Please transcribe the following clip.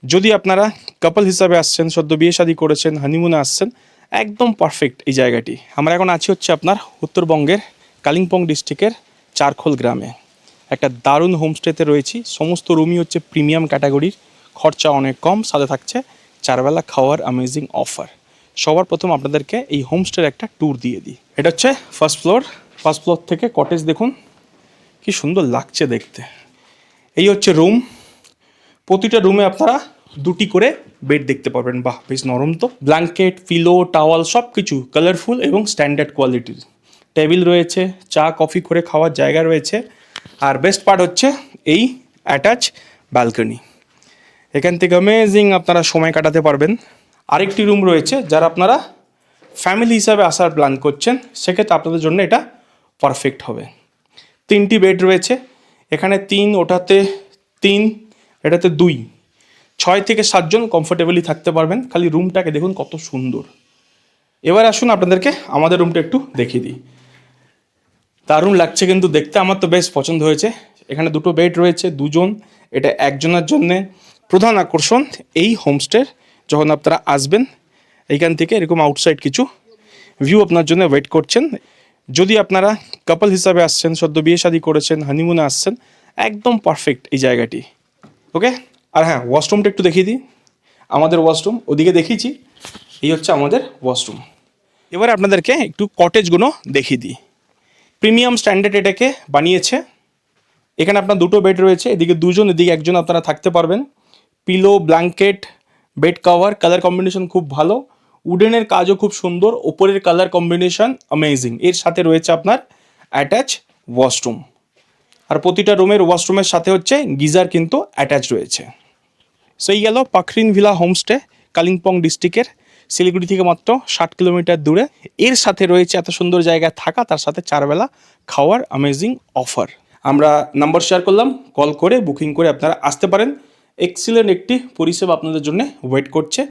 যদি আপনারা কাপল হিসাবে আসছেন, সদ্য বিয়ে শাদী করেছেন, হানিমুনে আসছেন, একদম পারফেক্ট এই জায়গাটি। আমরা এখন আছি হচ্ছে আপনার উত্তরবঙ্গের কালিম্পং ডিস্ট্রিক্টের চারখোল গ্রামে। একটা দারুণ হোমস্টেতে রয়েছি। সমস্ত রুমই হচ্ছে প্রিমিয়াম ক্যাটাগরির, খরচা অনেক কম, সাথে থাকছে চারবেলা খাওয়ার অ্যামেজিং অফার। সবার প্রথম আপনাদেরকে এই হোমস্টের একটা ট্যুর দিয়ে দিই। এটা হচ্ছে ফার্স্ট ফ্লোর থেকে কটেজ দেখুন কি সুন্দর লাগছে দেখতে। এই হচ্ছে রুম। প্রতিটা রুমে আপনারা দুটি করে বেড দেখতে পাবেন। বাহ, বেশ নরম তো। ব্ল্যাঙ্কেট, পিলো, টাওয়াল সব কিছু কালারফুল এবং স্ট্যান্ডার্ড কোয়ালিটির। টেবিল রয়েছে, চা কফি করে খাওয়ার জায়গা রয়েছে। আর বেস্ট পার্ট হচ্ছে এই অ্যাটাচ ব্যালকনি। এখান থেকে অ্যামেজিং আপনারা সময় কাটাতে পারবেন। আরেকটি রুম রয়েছে, যারা আপনারা ফ্যামিলি হিসাবে আসার প্ল্যান করছেন, সেক্ষেত্রে আপনাদের জন্য এটা পারফেক্ট হবে। 3টি বেড রয়েছে এখানে, 3, ওটাতে 3, এটাতে 2, 6 থেকে 7 জন কমফোর্টেবলি থাকতে পারবেন। খালি রুমটাকে দেখুন কত সুন্দর। এবার আসুন আপনাদেরকে আমাদের রুমটা একটু দেখিয়ে দিই। দারুণ লাগছে কিন্তু দেখতে, আমার তো বেশ পছন্দ হয়েছে। এখানে 2টো বেড রয়েছে, 2 জন। এটা একজনের জন্যে। প্রধান আকর্ষণ এই হোমস্টের, যখন আপনারা আসবেন এইখান থেকে এরকম আউটসাইড কিছু ভিউ আপনার জন্য ওয়েট করছেন। যদি আপনারা কাপল হিসাবে আসছেন, সদ্য বিয়ে শাদী করেছেন, হানিমুনে আসছেন, একদম পারফেক্ট এই জায়গাটি। ওকে। আর হ্যাঁ, ওয়াশরুমটা একটু দেখিয়ে দিই। আমাদের ওয়াশরুম ওদিকে দেখিয়েছি, এই হচ্ছে আমাদের ওয়াশরুম। এবারে আপনাদেরকে একটু কটেজগুলো দেখিয়ে দিই। প্রিমিয়াম স্ট্যান্ডার্ড এটাকে বানিয়েছে। এখানে আপনার 2টো বেড রয়েছে, এদিকে 2 জন, এদিকে 1 জন আপনারা থাকতে পারবেন। Pillow, blanket, bed cover, colour combination খুব ভালো। উডেনের কাজও খুব সুন্দর, ওপরের কালার কম্বিনেশন অ্যামেজিং। এর সাথে রয়েছে আপনার অ্যাটাচ ওয়াশরুম। আর প্রতিটা রুমের ওয়াশরুমের সাথে হচ্ছে গিজার কিন্তু অ্যাটাচ রয়েছে। সেই গেল পাখরিন ভিলা হোমস্টে, কালিম্পং ডিস্ট্রিক্টের শিলিগুড়ি থেকে মাত্র 60 কিলোমিটার দূরে। এর সাথে রয়েছে এত সুন্দর জায়গায় থাকা, তার সাথে চারবেলা খাওয়ার অ্যামেজিং অফার। আমরা নাম্বার শেয়ার করলাম, কল করে বুকিং করে আপনারা আসতে পারেন। এক্সিলেন্ট একটি পরিষেবা আপনাদের জন্য ওয়েট করছে।